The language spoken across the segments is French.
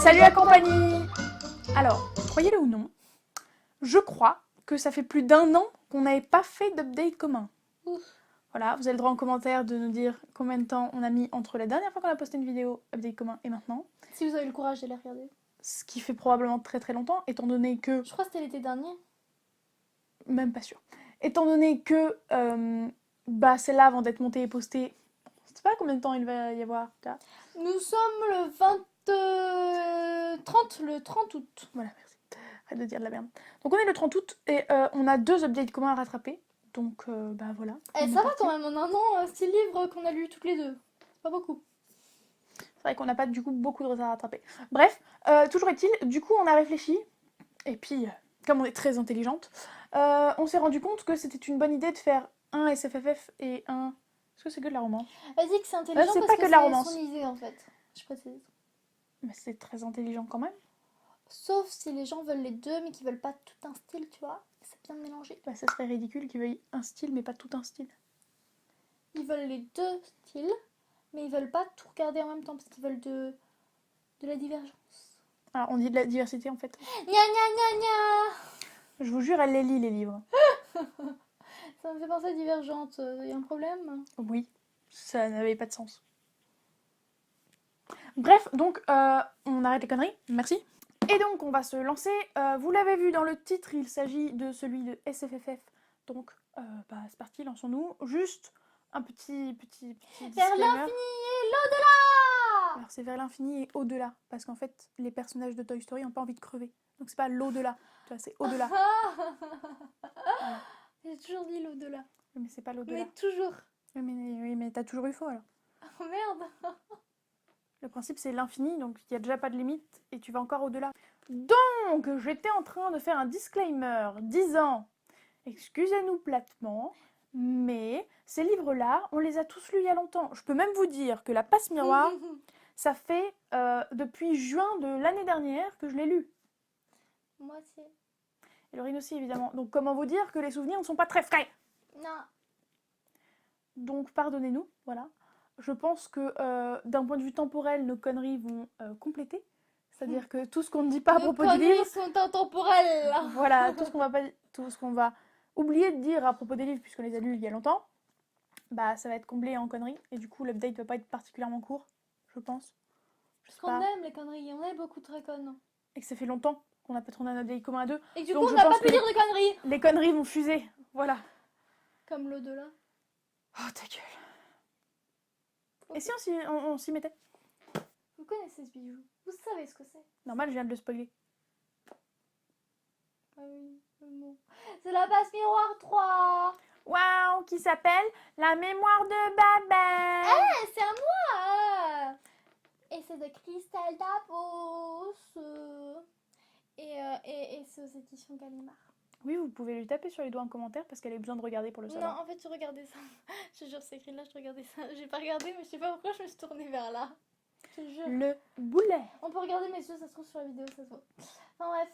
Salut la compagnie! Alors, croyez-le ou non, je crois que ça fait plus d'1 an qu'on n'avait pas fait d'update commun. Ouf. Voilà, vous avez le droit en commentaire de nous dire combien de temps on a mis entre la dernière fois qu'on a posté une vidéo update commun et maintenant. Si vous avez le courage de les regarder. Ce qui fait probablement très très longtemps, étant donné que... Je crois que c'était l'été dernier. Même pas sûr. Étant donné que celle-là, avant d'être montée et postée, je sais pas combien de temps il va y avoir. Là. Nous sommes le 30 août. Voilà, merci. Arrête de dire de la merde. Donc on est le 30 août et on a 2 updates communs à rattraper. Donc voilà. Eh, ça va quand même, en 1 an, 6 livres qu'on a lus toutes les deux. Pas beaucoup. C'est vrai qu'on n'a pas du coup beaucoup de retard à rattraper. Bref, toujours est-il, du coup on a réfléchi. Et puis, comme on est très intelligente, on s'est rendu compte que c'était une bonne idée de faire un SFFF et un... Est-ce que c'est que de la romance? Vas-y que c'est intelligent c'est parce pas que que de la c'est romance. son idée en fait. Je précise. Mais c'est très intelligent quand même. Sauf si les gens veulent les deux mais qu'ils veulent pas tout un style, tu vois. C'est bien mélangé. Bah, ça serait ridicule qu'ils veuillent un style mais pas tout un style. Ils veulent les deux styles mais ils veulent pas tout regarder en même temps parce qu'ils veulent de la divergence. Alors on dit de la diversité en fait. Gna gna gna gna. Je vous jure, elle les lit les livres. Ça me fait penser à Divergente. Y a un problème? Oui, ça n'avait pas de sens. Bref, donc on arrête les conneries, merci. Et donc on va se lancer. Vous l'avez vu dans le titre, il s'agit de celui de SFFF. Donc c'est parti, lançons-nous. Juste un petit Vers disclaimer. l'infini et l'au-delà. Alors c'est vers l'infini et au-delà, parce qu'en fait les personnages de Toy Story n'ont pas envie de crever. Donc c'est pas l'au-delà, tu vois, c'est au-delà. Voilà. J'ai toujours dit l'au-delà. Mais c'est pas l'au-delà. Mais toujours. Oui, mais t'as toujours eu faux alors. Oh merde. Le principe c'est l'infini, donc il n'y a déjà pas de limite et tu vas encore au-delà. Donc j'étais en train de faire un disclaimer disant, excusez-nous platement, mais ces livres-là, on les a tous lus il y a longtemps. Je peux même vous dire que la passe miroir, ça fait depuis juin de l'année dernière que je l'ai lu. Moi aussi. Et Laurine aussi évidemment. Donc comment vous dire que les souvenirs ne sont pas très frais. Non. Donc pardonnez-nous, voilà. Je pense que d'un point de vue temporel, nos conneries vont compléter. C'est-à-dire que tout ce qu'on ne dit pas à propos du livre... Nos conneries sont intemporelles. Voilà, tout ce qu'on va oublier de dire à propos des livres, puisqu'on les a lus il y a longtemps, bah ça va être comblé en conneries. Et du coup, l'update va pas être particulièrement court, je pense. Parce qu'on aime les conneries, on est beaucoup très connes. Et que ça fait longtemps qu'on n'a pas tourné un update commun à deux. Et que du Donc, coup, on je n'a pense pas pu que dire de conneries. Les conneries vont fuser, voilà. Comme l'au-delà. Oh ta gueule. Et si on s'y mettait? Vous connaissez ce bijou. Vous savez ce que c'est. Normal, je viens de le spoiler. Ah oui, bon. C'est la passe miroir 3. Waouh, qui s'appelle La mémoire de Babel. Eh, c'est à moi. Et c'est de Christelle Davos. Et c'est aux éditions Gallimard. Oui, vous pouvez lui taper sur les doigts en commentaire parce qu'elle a besoin de regarder pour le savoir. Non, en fait, je regardais ça. Je te jure, c'est écrit là, je regardais ça. J'ai pas regardé, mais je sais pas pourquoi je me suis tournée vers là. Je te jure. Le boulet. On peut regarder mes yeux, ça se trouve sur la vidéo, ça se voit. Enfin bref.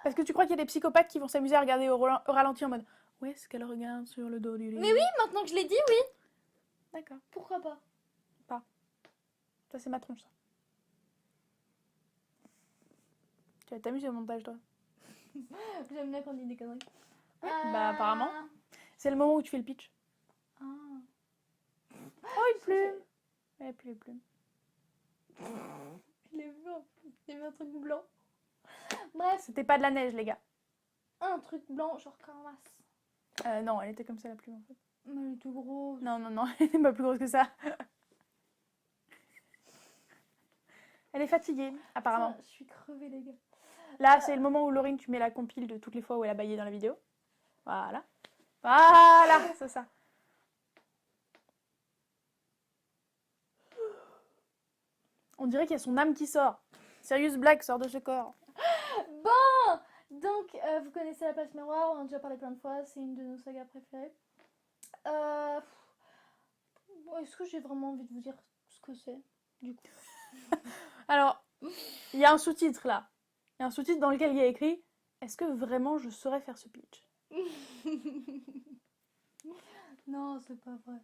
Parce que tu crois qu'il y a des psychopathes qui vont s'amuser à regarder au ralenti en mode où est-ce qu'elle regarde sur le dos du livre? Mais oui, maintenant que je l'ai dit, oui. D'accord. Pourquoi pas? Ça, c'est ma tronche, ça. Tu vas t'amuser au montage, toi. J'aime bien quand on dit des conneries. Bah, apparemment. C'est le moment où tu fais le pitch. Ah. Oh, une plume. Et puis les plumes. Je l'ai vu, il y avait un truc blanc. Bref. C'était pas de la neige, les gars. Un truc blanc, genre Carmas. Non, elle était comme ça, la plume, en fait. Mais elle est tout grosse. Non, elle était pas plus grosse que ça. Elle est fatiguée, apparemment. Putain, je suis crevée, les gars. Là, c'est le moment où Laurine, tu mets la compile de toutes les fois où elle a baillé dans la vidéo. Voilà. Voilà, c'est ça. On dirait qu'il y a son âme qui sort. Sirius Black sort de ce corps. Bon, donc, vous connaissez la passe miroir, on en a déjà parlé plein de fois, c'est une de nos sagas préférées. Est-ce que j'ai vraiment envie de vous dire ce que c'est, du coup? Alors, il y a un sous-titre là. Il y a un sous-titre dans lequel il y a écrit « Est-ce que vraiment je saurais faire ce pitch ?» Non, c'est pas vrai.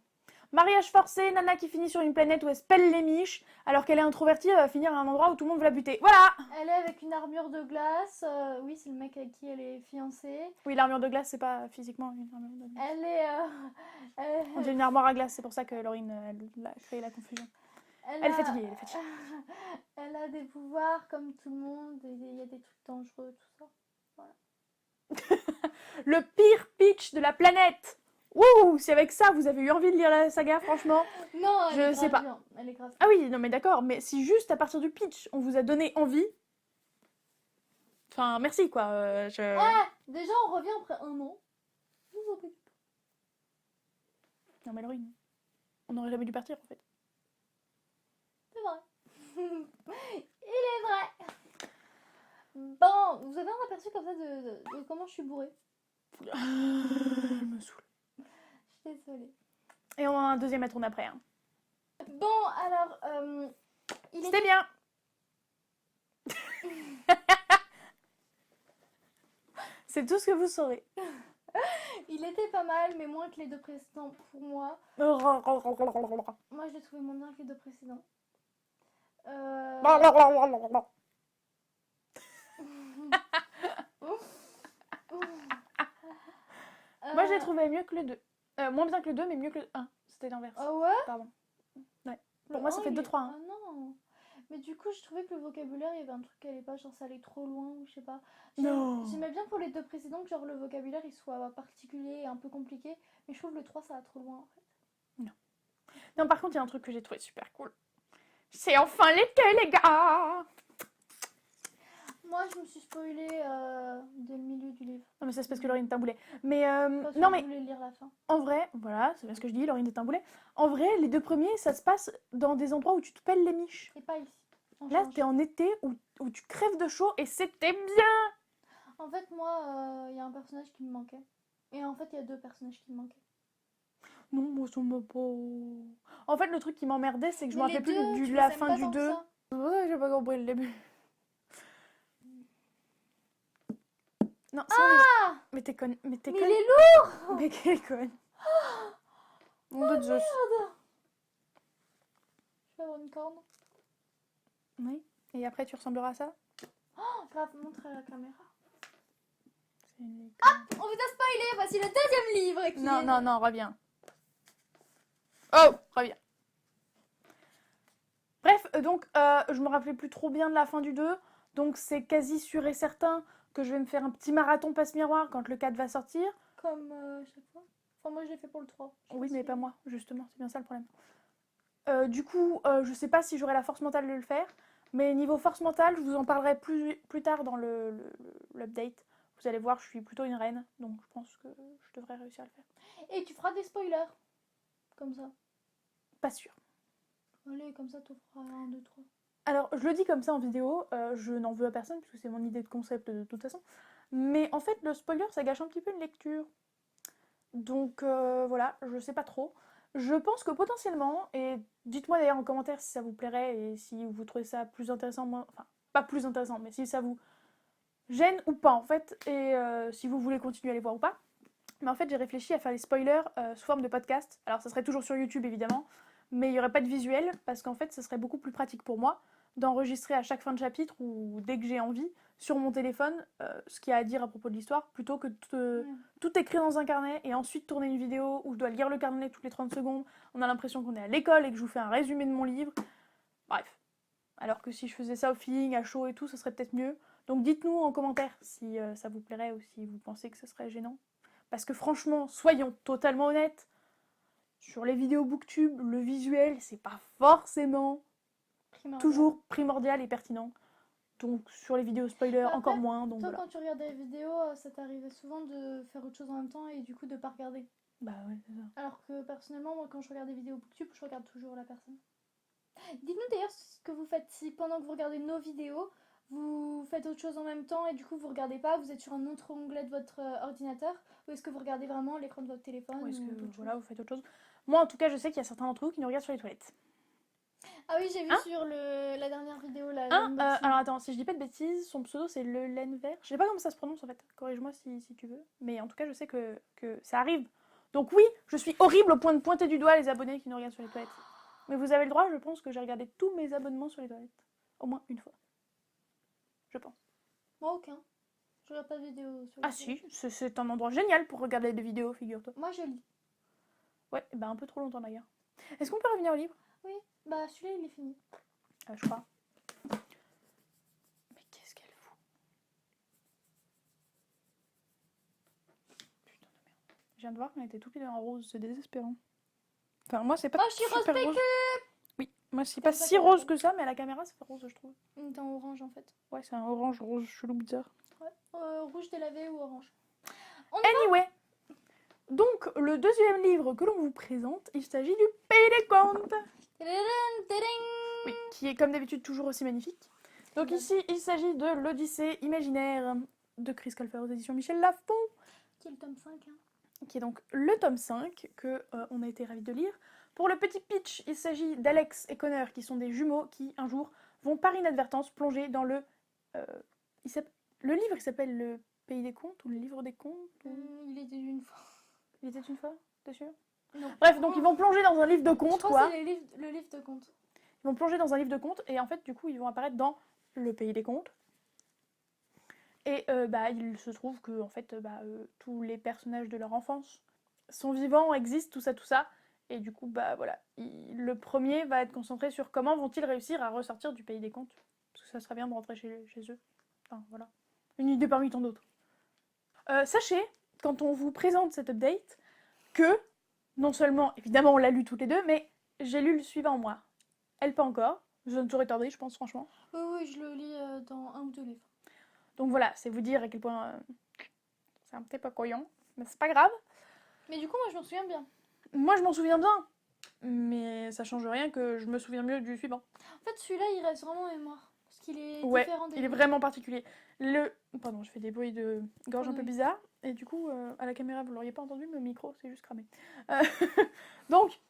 Mariage forcé, nana qui finit sur une planète où elle se pèle les miches, alors qu'elle est introvertie, elle va finir à un endroit où tout le monde veut la buter. Voilà! Elle est avec une armure de glace. Oui, c'est le mec avec qui elle est fiancée. Oui, l'armure de glace, c'est pas physiquement une armure de glace. Elle est. On dit une armoire à glace, c'est pour ça que Laurine, elle a créé la confusion. Elle est fatiguée, elle est fatiguée. Elle a des pouvoirs comme tout le monde. Il y a des trucs dangereux, tout ça. Le pire pitch de la planète! Wouh! Si avec ça, vous avez eu envie de lire la saga, franchement. Non, Je sais pas. bien. Elle est grave. Ah oui, non mais d'accord, mais si juste à partir du pitch, on vous a donné envie... Enfin, merci quoi. Ah, déjà, on revient après 1 an. Je vous en prie. Non mais Laurine, on n'aurait jamais dû partir en fait. C'est vrai. Il est vrai. Bon, vous avez un aperçu comme ça de comment je suis bourrée. Je me saoule. Je suis désolée. Et on a un deuxième à tourner après. Hein. Bon, alors, C'était bien. C'est tout ce que vous saurez. il était pas mal, mais moins que les 2 précédents pour moi. Moi, Moi, je l'ai trouvé moins bien que les 2 précédents. je l'ai trouvé mieux que le 2. Moins bien que le 2, mais mieux que le 1. C'était l'inverse. Ah ouais? Pardon. Ouais. Pour moi, ça fait 2-3. Hein. Ah non. Mais du coup, je trouvais que le vocabulaire, il y avait un truc qui allait pas, genre ça allait trop loin, ou je sais pas. Non. J'aimais bien pour les 2 précédents que genre le vocabulaire il soit particulier et un peu compliqué, mais je trouve le 3 ça va trop loin en fait. Non, par contre, il y a un truc que j'ai trouvé super cool. C'est enfin l'été, les gars! Moi, je me suis spoilée dès le milieu du livre. Non, mais ça, c'est parce que Laurine est un boulet. Mais, Parce que non, je mais voulais lire la fin. en vrai, voilà, c'est bien ce que je dis, Laurine est un boulet. En vrai, les 2 premiers, ça se passe dans des endroits où tu te pelles les miches. Et pas ici. On Là, change. t'es en été où tu crèves de chaud et c'était bien! En fait, moi, il y a un personnage qui me manquait. Et en fait, il y a 2 personnages qui me manquaient. Non, moi, ça m'a pas... En fait, le truc qui m'emmerdait, c'est que je me Mais les rappelais deux, plus tu de les la aimes fin pas du tant que 2. ça. Ouais, j'ai pas compris le début. Non, c'est Ah! Mais t'es conne. Mais t'es Mais conne. il est lourd! Mais quelle conne. Mon dieu de Zeus. Merde! Je vais avoir une corne. Oui. Et après, tu ressembleras à ça? Oh, grave, montre à la caméra. C'est une On vous a spoilé, voici le 2e livre qui Non, est... non, non, reviens. Oh, reviens. Bref, donc, je me rappelais plus trop bien de la fin du 2. Donc, c'est quasi sûr et certain que je vais me faire un petit marathon passe-miroir quand le 4 va sortir. Comme chaque fois. Enfin, moi, je l'ai fait pour le 3. Oui, mais pas moi, justement, c'est bien ça le problème. Du coup, je sais pas si j'aurai la force mentale de le faire. Mais niveau force mentale, je vous en parlerai plus tard dans l'update. Vous allez voir, je suis plutôt une reine. Donc, je pense que je devrais réussir à le faire. Et tu feras des spoilers. Comme ça. Pas sûr. Allez, comme ça, tu feras 1, 2, 3. Alors, je le dis comme ça en vidéo, je n'en veux à personne, puisque c'est mon idée de concept de toute façon. Mais en fait, le spoiler, ça gâche un petit peu une lecture. Donc voilà, je sais pas trop. Je pense que potentiellement, et dites-moi d'ailleurs en commentaire si ça vous plairait et si vous trouvez ça plus intéressant, enfin, pas plus intéressant, mais si ça vous gêne ou pas en fait, et si vous voulez continuer à les voir ou pas. Mais en fait, j'ai réfléchi à faire des spoilers sous forme de podcast. Alors, ça serait toujours sur YouTube évidemment, mais il n'y aurait pas de visuel parce qu'en fait, ce serait beaucoup plus pratique pour moi d'enregistrer à chaque fin de chapitre ou dès que j'ai envie sur mon téléphone ce qu'il y a à dire à propos de l'histoire plutôt que tout écrire dans un carnet et ensuite tourner une vidéo où je dois lire le carnet toutes les 30 secondes. On a l'impression qu'on est à l'école et que je vous fais un résumé de mon livre. Bref. Alors que si je faisais ça au feeling, à chaud et tout, ça serait peut-être mieux. Donc dites-nous en commentaire si ça vous plairait ou si vous pensez que ce serait gênant. Parce que franchement, soyons totalement honnêtes, sur les vidéos Booktube, le visuel, c'est pas forcément toujours primordial et pertinent. Donc sur les vidéos spoilers, Après, encore moins. Donc toi, voilà. quand tu regardais les vidéos, ça t'arrivait souvent de faire autre chose en même temps et du coup de pas regarder. Bah ouais, c'est ça. Alors que personnellement, moi, quand je regarde des vidéos Booktube, je regarde toujours la personne. Dites-nous d'ailleurs ce que vous faites si pendant que vous regardez nos vidéos, vous faites autre chose en même temps et du coup vous regardez pas, vous êtes sur un autre onglet de votre ordinateur, ou est-ce que vous regardez vraiment l'écran de votre téléphone Ou est-ce que d'autres voilà, choses. vous faites autre chose. Moi en tout cas, je sais qu'il y a certains d'entre vous qui nous regardent sur les toilettes. Ah oui, j'ai vu Hein sur la dernière vidéo là. Alors attends, si je dis pas de bêtises, son pseudo c'est le laine vert. Je sais pas comment ça se prononce en fait, corrige-moi si tu veux. Mais en tout cas, je sais que ça arrive Donc oui, je suis horrible au point de pointer du doigt les abonnés qui nous regardent sur les toilettes. Mais vous avez le droit, je pense que j'ai regardé tous mes abonnements sur les toilettes. Au moins une fois. Je pense. Moi, aucun. Je regarde pas de vidéos sur Ah les si, toilettes. c'est un endroit génial pour regarder des vidéos, figure-toi. Moi, je lis. Ouais, bah un peu trop longtemps d'ailleurs. Est-ce qu'on peut revenir au livre? Oui, bah celui-là, il est fini. Je crois. Mais qu'est-ce qu'elle fout? Putain de merde. Je viens de voir qu'on était tous les deux en rose, c'est désespérant. Enfin, moi, c'est pas Moi, je suis rose super PQ. rose. Oui, moi, c'est pas C'est pas si que- rose que ça, mais à la caméra, c'est rose, je trouve. Il est en orange, en fait. Ouais, c'est un orange rose chelou bizarre. Ouais. Rouge délavé ou orange. Anyway, donc le deuxième livre que l'on vous présente, il s'agit du Pays des Contes. Oui, qui est comme d'habitude toujours aussi magnifique. Donc ici, il s'agit de l'Odyssée imaginaire de Chris Colfer aux éditions Michel Lafon, Qui est le tome 5, hein. qui est donc le tome 5 que on a été ravis de lire. Pour le petit pitch, il s'agit d'Alex et Connor, qui sont des jumeaux qui, un jour, vont par inadvertance plonger dans le... le livre, il s'appelle Le Pays des Contes ou Le Livre des Contes ou... Il était une fois. Il était une fois, t'es sûr? Non. Bref, donc ils vont plonger dans un livre de Je contes, crois quoi. que c'est le livre de contes. Ils vont plonger dans un livre de contes et en fait, du coup, ils vont apparaître dans le Pays des Contes. Et il se trouve que en fait, tous les personnages de leur enfance sont vivants, existent, tout ça. Et du coup, voilà. Le premier va être concentré sur comment vont-ils réussir à ressortir du Pays des Contes. Parce que ça serait bien de rentrer chez eux. Enfin, voilà. Une idée parmi tant d'autres. Sachez, quand on vous présente cet update, que non seulement, évidemment, on l'a lu toutes les deux, mais j'ai lu le suivant, moi. Elle pas encore. Je ne saurais tarder, je pense, franchement. Oui, je le lis dans un ou deux livres. Donc voilà, c'est vous dire à quel point c'est un petit peu couillon. Mais c'est pas grave. Mais du coup, moi, je m'en souviens bien. Moi, je m'en souviens bien. Mais ça change rien que je me souviens mieux du suivant. En fait, celui-là, il reste vraiment en mémoire. Parce qu'il est Ouais, différent des il est autres. vraiment particulier. Pardon, je fais des bruits de gorge un peu Oui. bizarres. Et du coup, à la caméra, vous l'auriez pas entendu, mais le micro, c'est juste cramé. Euh, Donc,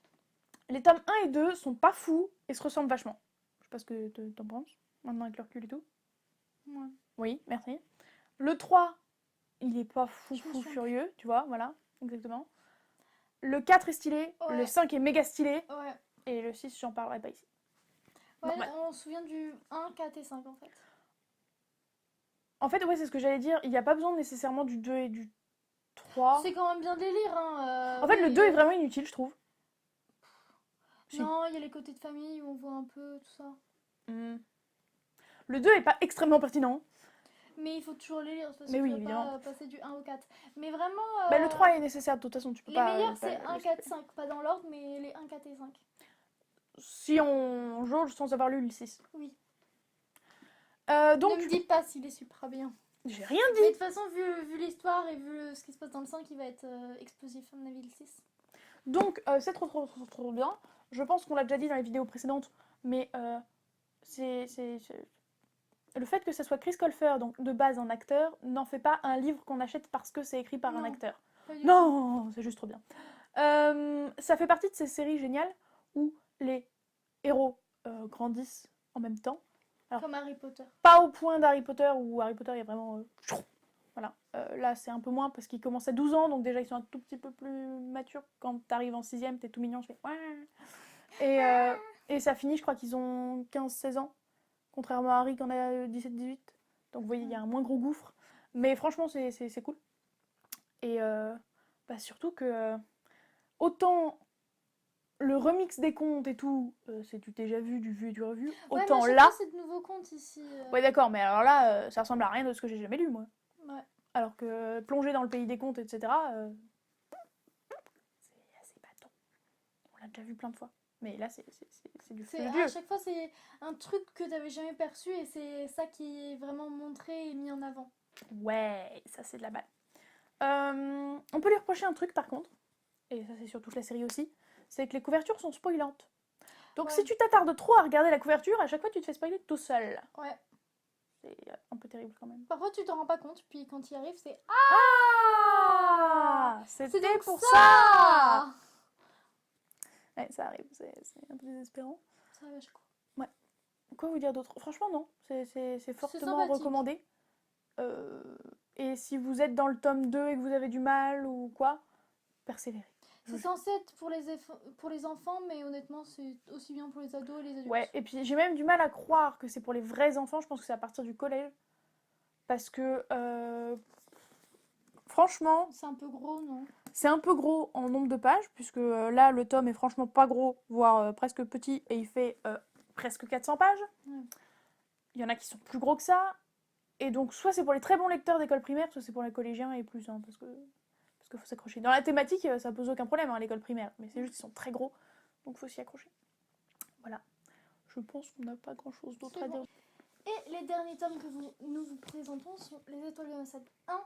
les tomes 1 et 2 sont pas fous et se ressemblent vachement. Je sais pas ce que t'en penses, maintenant avec le recul et tout. Ouais. Oui, merci. Le 3, il est pas Je me souviens furieux, tu vois, voilà, exactement. Le 4 est stylé, Ouais. le 5 est méga stylé, Ouais. et le 6, j'en parlerai pas ici. Ouais, Normal. on se souvient du 1, 4 et 5 en fait. En fait, ouais, c'est ce que j'allais dire, il n'y a pas besoin nécessairement du 2 et du 3. C'est quand même bien de les lire, hein. En fait, Oui, le 2 est vraiment inutile, je trouve. Si. Non, il y a les côtés de famille où on voit un peu tout ça. Le 2 est pas extrêmement pertinent. Mais il faut toujours les lire, parce Mais que oui, tu vas évidemment. pas passer du 1 au 4. Mais vraiment... Le 3 est nécessaire, de toute façon, tu peux les pas... meilleurs, pas c'est le 1, skipper. 4, 5. Pas dans l'ordre, mais les 1, 4 et 5. Si on jauge sans avoir lu le 6. Oui. Donc, Ne me dis pas s'il est super bien. j'ai rien Mais de dit. toute façon, vu l'histoire et vu ce qui se passe dans le 5, il va être explosif, à mon avis, le 6. Donc, c'est trop bien. Je pense qu'on l'a déjà dit dans les vidéos précédentes, mais c'est... Le fait que ce soit Chris Colfer, donc de base un acteur, n'en fait pas un livre qu'on achète parce que c'est écrit par un Non. acteur. Pas du tout. Non, c'est juste trop bien. Ça fait partie de ces séries géniales où les héros grandissent en même temps. Alors, Comme Harry Potter. pas au point d'Harry Potter où Harry Potter est vraiment... voilà. Là, c'est un peu moins parce qu'ils commencent à 12 ans, donc déjà ils sont un tout petit peu plus matures. Quand t'arrives en 6ème, t'es tout mignon, je fais... Ouais. Et ça finit, je crois qu'ils ont 15-16 ans, contrairement à Harry qui en a 17-18. Donc vous voyez, il y a un moins gros gouffre. Mais franchement, c'est cool. Et surtout que autant le remix des contes et tout, c'est du déjà vu, du vu et du revu, Ouais, autant mais à chaque là... fois, c'est de nouveaux contes ici. Ouais d'accord, mais alors là, ça ressemble à rien de ce que j'ai jamais lu, moi. Ouais. Alors que plonger dans le pays des contes, etc., c'est assez bâton. On l'a déjà vu plein de fois. Mais là, c'est du feu de Dieu. À chaque fois, c'est un truc que t'avais jamais perçu et c'est ça qui est vraiment montré et mis en avant. Ouais, ça c'est de la balle. On peut lui reprocher un truc par contre, et ça c'est sur toute la série aussi, c'est que les couvertures sont spoilantes. Donc Ouais. si tu t'attardes trop à regarder la couverture, à chaque fois tu te fais spoiler tout seul. Ouais. C'est un peu terrible quand même. Parfois, tu t'en rends pas compte, puis quand il arrive, c'est Ah, c'était donc pour ça. ça. Ouais, ça arrive, c'est un peu désespérant. Ça va, je crois. Quoi vous dire d'autre? Franchement, non. C'est fortement sympathique. recommandé. Et si vous êtes dans le tome 2 et que vous avez du mal ou quoi, persévérez. C'est censé être pour les enfants, mais honnêtement, c'est aussi bien pour les ados et les adultes. Ouais, et puis j'ai même du mal à croire que c'est pour les vrais enfants. Je pense que c'est à partir du collège. Parce que, franchement, C'est un peu gros, non? c'est un peu gros en nombre de pages, puisque là, le tome est franchement pas gros, voire presque petit, et il fait presque 400 pages. Ouais. Il y en a qui sont plus gros que ça. Et donc, soit c'est pour les très bons lecteurs d'école primaire, soit c'est pour les collégiens et plus, hein, parce que faut s'accrocher. Dans la thématique, ça pose aucun problème, hein, l'école primaire, mais c'est juste qu'ils sont très gros, donc faut s'y accrocher. Voilà. Je pense qu'on n'a pas grand-chose d'autre à C'est bon. dire. Et les derniers tomes que nous vous présentons sont Les Étoiles de Massad 1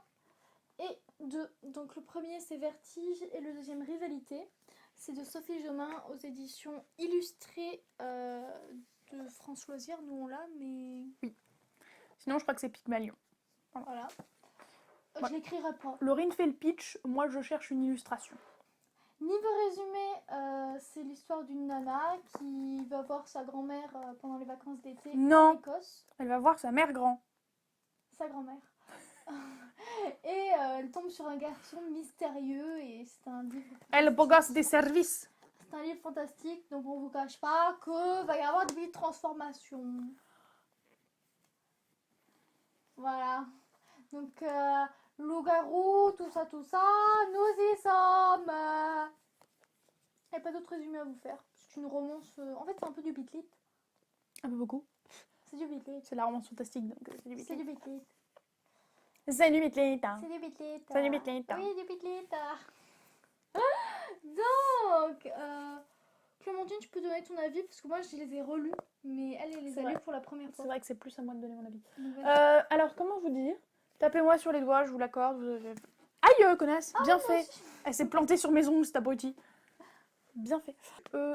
et 2. Donc le premier c'est Vertige et le deuxième Rivalité. C'est de Sophie Jomain aux éditions illustrées de France Loisirs. Nous on l'a, mais Sinon, je crois que c'est Pygmalion. voilà. Ouais. Je l'écrirai pas. Laurine fait le pitch, moi je cherche une illustration. Niveau résumé, c'est l'histoire d'une nana qui va voir sa grand-mère pendant les vacances d'été Non. en Écosse. Elle va voir sa mère grand. Sa grand-mère. Et elle tombe sur un garçon mystérieux et c'est un livre. Elle bogasse des services. C'est un livre fantastique, donc on vous cache pas que va y avoir des transformations. Voilà. Donc loup-garou, tout ça, nous y sommes. Il n'y a pas d'autre résumé à vous faire. C'est une romance. En fait, c'est un peu du Beat Lit. Un peu beaucoup. C'est du Beat Lit. C'est la romance fantastique, donc c'est du C'est Beat du Beat Lit. C'est du Beat Lit. C'est du Beat Lit. C'est du Beat Lit. Oui, du Beat Lit. Donc, Clémentine, tu peux donner ton avis parce que moi, je les ai relus, mais elle les C'est a vrai. lus pour la première C'est fois. vrai que c'est plus à moi de donner mon avis. Donc, vas-y. Alors, comment vous dire? Tapez-moi sur les doigts, je vous l'accorde. Aïe, connasse! Bien moi fait! aussi. Elle s'est plantée sur mes ongles, cette abrutie. Bien fait.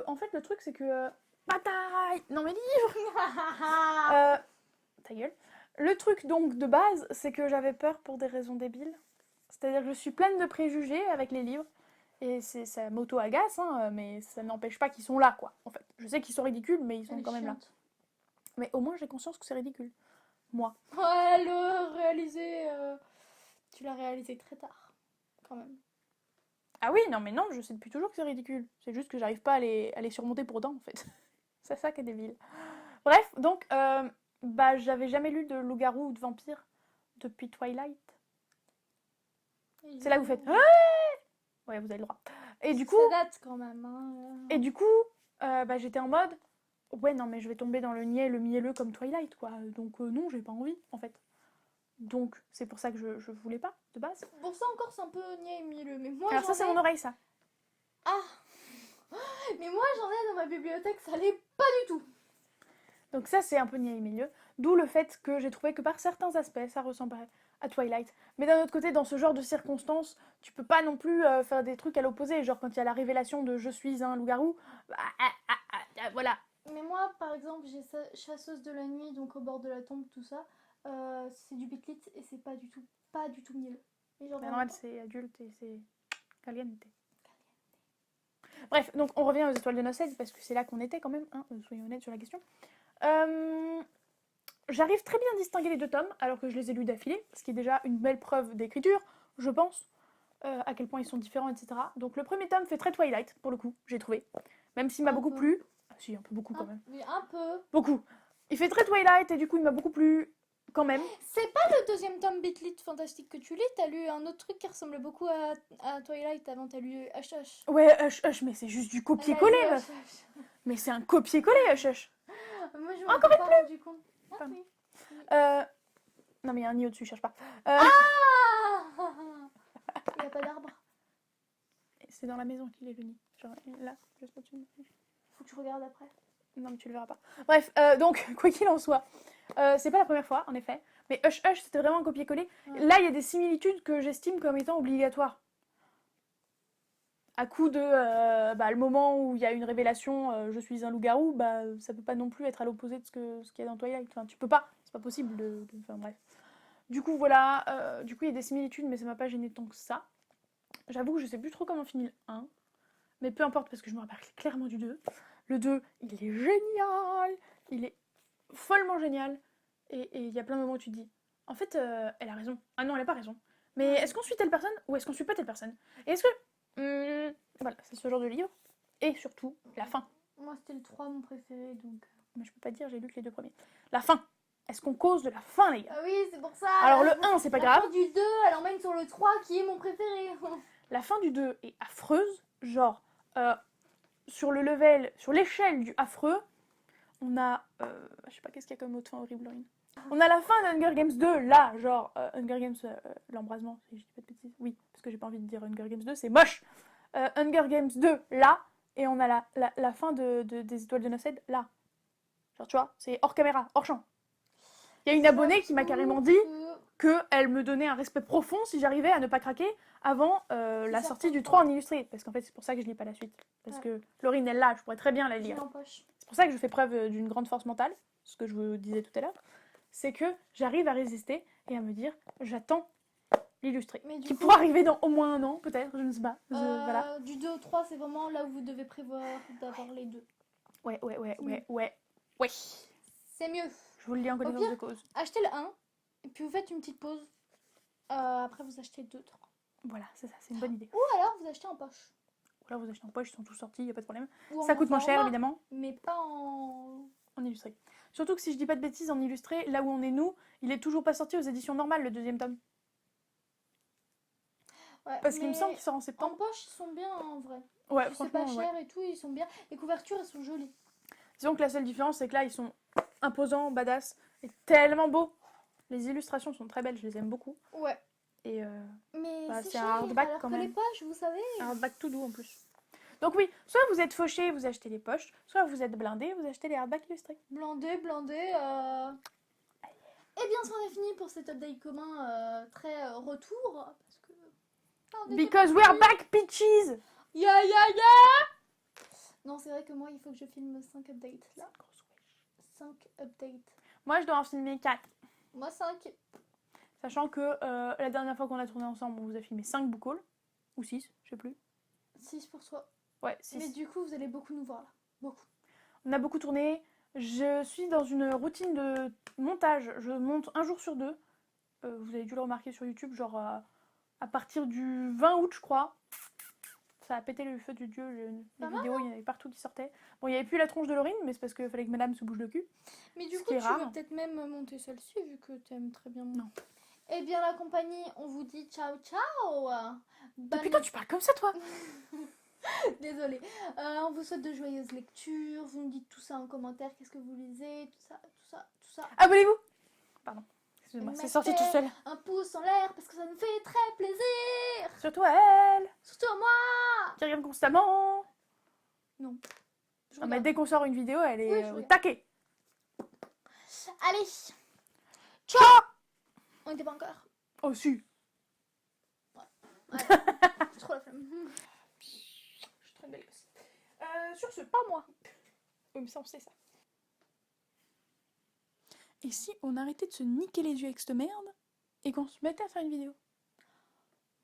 En fait, le truc, c'est que... Bataille! Non, mais ta gueule. Le truc, donc, de base, c'est que j'avais peur pour des raisons débiles. C'est-à-dire que je suis pleine de préjugés avec les livres. Et ça m'auto-agace, hein, mais ça n'empêche pas qu'ils sont là, quoi, en fait. Je sais qu'ils sont ridicules, mais ils sont Elle est quand même là. chiante. Mais au moins, j'ai conscience que c'est ridicule. Moi. Ouais, tu l'as réalisé très tard, quand même. Ah oui, non, mais non, je sais depuis toujours que c'est ridicule. C'est juste que j'arrive pas à les surmonter pour autant, en fait. C'est ça qui est débile. Bref, donc, j'avais jamais lu de loup-garou ou de vampire depuis Twilight. C'est là que vous faites... Ah ouais, vous avez le droit. Et du coup... Ça date quand même. Hein. Et du coup, j'étais en mode... Ouais, non, mais je vais tomber dans le niais, le mielleux comme Twilight, quoi. Donc non, j'ai pas envie, en fait. Donc, c'est pour ça que je voulais pas, de base. Pour ça encore, c'est un peu niais et mielleux. Mais moi, Alors ça, c'est mon oreille, ça. Ah. Mais moi, j'en ai dans ma bibliothèque, ça l'est pas du tout. Donc ça, c'est un peu niais et milieu. D'où le fait que j'ai trouvé que par certains aspects, ça ressemblait à Twilight. Mais d'un autre côté, dans ce genre de circonstances, tu peux pas non plus faire des trucs à l'opposé. Genre quand il y a la révélation de je suis un loup-garou, voilà. Mais moi, par exemple, j'ai Chasseuse de la nuit, donc au bord de la tombe, tout ça. C'est du Beat Lit et c'est pas du tout mielleux. Mais genre, Normal, c'est adulte et c'est caliente. Bref, donc on revient aux étoiles de Nocède parce que c'est là qu'on était quand même, hein, soyons honnêtes sur la question. J'arrive très bien à distinguer les deux tomes alors que je les ai lus d'affilée, ce qui est déjà une belle preuve d'écriture, je pense, à quel point ils sont différents, etc. Donc le premier tome fait très Twilight, pour le coup, j'ai trouvé. Même s'il m'a beaucoup plu. Ah si, un peu beaucoup quand même. Oui, un peu. Beaucoup. Il fait très Twilight et du coup il m'a beaucoup plu quand même. C'est pas le deuxième tome Beat Lit fantastique que tu lis, t'as lu un autre truc qui ressemblait beaucoup à Twilight avant, t'as lu HH. Ouais, Hush, mais c'est juste du copier-coller, Elle a lu meuf. HH. Mais c'est un copier-coller, Hush. Moi, je Encore m'en pas rendu compte. Ah, Pardon. oui. Non mais il y a un nid au-dessus, cherche pas. Ah il n'y a pas d'arbre. C'est dans la maison qu'il est le nid. Genre là, juste au-dessus. Faut que tu regardes après. Non mais tu le verras pas. Bref, donc quoi qu'il en soit, c'est pas la première fois en effet. Mais Hush c'était vraiment un copier-coller. Ouais. Là il y a des similitudes que j'estime comme étant obligatoires. À coup de le moment où il y a une révélation, je suis un loup-garou, ça peut pas non plus être à l'opposé de ce qu'il y a dans Twilight. Enfin, tu peux pas, c'est pas possible Enfin bref. Du coup voilà, du coup il y a des similitudes mais ça m'a pas gêné tant que ça. J'avoue que je sais plus trop comment finit le 1. Mais peu importe parce que je me rappelle clairement du 2. Le 2, il est génial. Il est follement génial. Et il y a plein de moments où tu te dis, en fait, elle a raison. Ah non, elle a pas raison. Mais est-ce qu'on suit telle personne ou est-ce qu'on suit pas telle personne? Et est-ce que Voilà, c'est ce genre de livre. Et surtout, la fin. Moi, c'était le 3, mon préféré, donc... Mais je peux pas dire, j'ai lu que les 2 premiers. La fin. Est-ce qu'on cause de la fin, les gars? Ah oui, c'est pour ça. Alors le 1, c'est pas la grave. fin du 2, elle emmène sur le 3, qui est mon préféré. La fin du 2 est affreuse. Genre, sur le level, sur l'échelle du affreux, on a... je sais pas, qu'est-ce qu'il y a comme autre fin horrible, Laurine. On a la fin d'Hunger Games 2, là, genre, Hunger Games, l'embrasement, si je dis pas de bêtises. Oui, parce que j'ai pas envie de dire Hunger Games 2, c'est moche. Hunger Games 2, là, et on a la fin des Étoiles de Noced, là. Genre, tu vois, c'est hors caméra, hors champ. Il y a une abonnée qui m'a carrément dit qu'elle me donnait un respect profond si j'arrivais à ne pas craquer avant la sortie du 3 en illustré. Parce qu'en fait, c'est pour ça que je lis pas la suite. Parce que Laurine, elle là, je pourrais très bien la lire. C'est pour ça que je fais preuve d'une grande force mentale, ce que je vous disais tout à l'heure. C'est que j'arrive à résister et à me dire, j'attends l'illustré. Qui pourra arriver dans au moins un an, peut-être, je ne sais pas. Voilà. Du 2 au 3, c'est vraiment là où vous devez prévoir d'avoir les deux. Ouais. C'est mieux. Je vous le dis en connaissance de cause. Achetez le 1, et puis vous faites une petite pause. Après, vous achetez 2, 3. Voilà, c'est ça, c'est une bonne idée. Ou alors, vous achetez en poche. Ou alors vous achetez en poche, ils sont tous sortis, il n'y a pas de problème. Ou Ça en coûte moins cher, format, évidemment. Mais pas en... illustré. Surtout que si je dis pas de bêtises, en illustré, là où on est nous, il est toujours pas sorti aux éditions normales, le 2e tome. Ouais, parce qu'il me semble qu'il sort en En septembre. poche, ils sont bien en vrai. Ouais, C'est pas franchement, cher et tout, ils sont bien. Les couvertures, elles sont jolies. Disons que la seule différence, c'est que là, ils sont imposants, badass, et tellement beaux. Les illustrations sont très belles, je les aime beaucoup. Ouais. Et Mais bah, c'est c'est cher, un hardback alors quand que même. les poches, vous savez. Un hardback tout doux en plus. Donc oui, soit vous êtes fauché, vous achetez les poches, soit vous êtes blindé, vous achetez les hardbacks illustrés. Blindé. Eh bien, c'en est fini pour cet update commun très retour. Parce que... Because we are back, bitches! Ya. Non, c'est vrai que moi, il faut que je filme 5 updates là. 5 updates. Moi, je dois en filmer 4. Moi, 5. Sachant que la dernière fois qu'on a tourné ensemble, on vous a filmé 5 book hauls. Ou 6, je sais plus. 6 pour soi. Ouais, 6. Mais du coup, vous allez beaucoup nous voir là. Beaucoup. On a beaucoup tourné. Je suis dans une routine de montage. Je monte un jour sur 2. Vous avez dû le remarquer sur YouTube, genre à partir du 20 août, je crois. Ça a pété le feu du dieu. Les vidéos, il y en avait partout qui sortaient. Bon, il n'y avait plus la tronche de Laurine, mais c'est parce qu'il fallait que madame se bouge le cul. Mais du coup, tu vas peut-être même monter celle-ci, vu que tu aimes très bien mon... Non. Eh bien, la compagnie, on vous dit ciao, ciao. Putain, tu parles comme ça, toi. Désolée. On vous souhaite de joyeuses lectures. Vous nous dites tout ça en commentaire. Qu'est-ce que vous lisez? Tout ça. Abonnez-vous. Pardon. Excusez-moi, c'est sorti tout seul. Un pouce en l'air parce que ça nous fait très plaisir. Surtout à elle. Surtout à moi. Qui regarde constamment. Non. Ah, mais dès qu'on sort une vidéo, elle est au regarde. taquet. Allez. Ciao. On n'était pas encore. Oh, si. Ouais. J'ai trop la flemme. Je suis très belle aussi. Sur ce, pas moi. Oui, mais ça, on sait ça. Et si on arrêtait de se niquer les yeux avec cette merde et qu'on se mettait à faire une vidéo?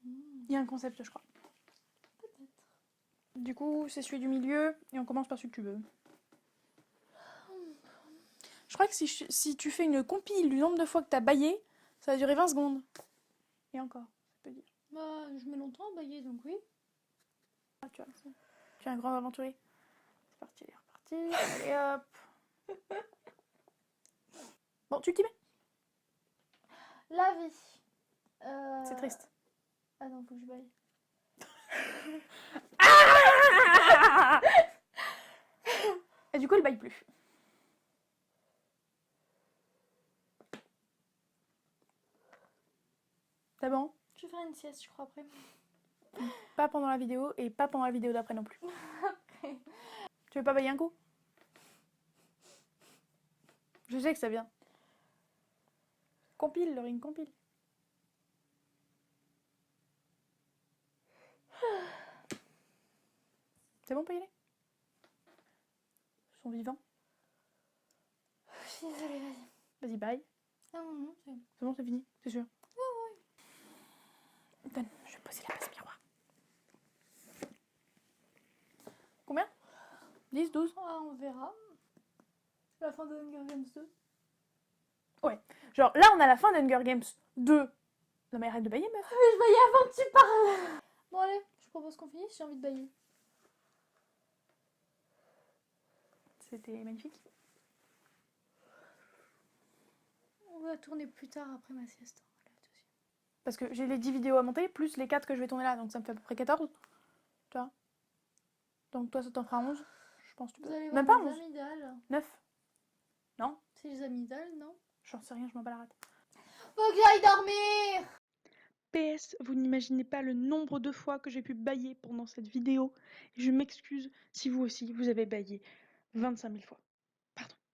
Il y a un concept, je crois. Peut-être. Du coup, c'est celui du milieu et on commence par celui que tu veux. Je crois que si tu fais une compile du nombre de fois que t'as baillé, ça va durer 20 secondes. Et encore, ça peut dire. Bah, je mets longtemps à bailler, donc oui. Ah, tu vois, tu es un grand aventurier. C'est parti, elle est repartie. Allez hop. Bon, tu t'y mets? La vie. C'est triste. Ah non, faut que je baille. Et du coup, elle baille plus. C'est bon? Je vais faire une sieste, je crois, après. Pas pendant la vidéo et pas pendant la vidéo d'après non plus. Après. Tu veux pas bailler un coup? Je sais que ça vient. Compile, Laurine, compile. C'est bon, on peut y aller? Ils sont vivants. Je suis désolée, vas-y. Vas-y, bye. Non, non, c'est... C'est bon, c'est fini, c'est sûr. Oui. Donne, je vais poser la base miroir. Combien? 10, 12? Ah, on verra. La fin de Hunger Games 2. Ouais. Genre, là, on a la fin d'Hunger Games 2. Non, mais arrête de bailler, meuf. Mais je voyais avant que tu parles. Bon, allez, je propose qu'on finisse, j'ai envie de bailler. C'était magnifique. On va tourner plus tard après ma sieste. Parce que j'ai les 10 vidéos à monter, plus les 4 que je vais tourner là, donc ça me fait à peu près 14. Tu vois. Donc toi, ça t'en fera 11. Je pense que tu Vous peux. allez Même voir pas mes 11. amygdales. 9. Non, C'est les amygdales, non? j'en sais rien, je m'en bats la rate. Faut que j'aille dormir! PS, vous n'imaginez pas le nombre de fois que j'ai pu bâiller pendant cette vidéo. Je m'excuse si vous aussi, vous avez bâillé 25 000 fois.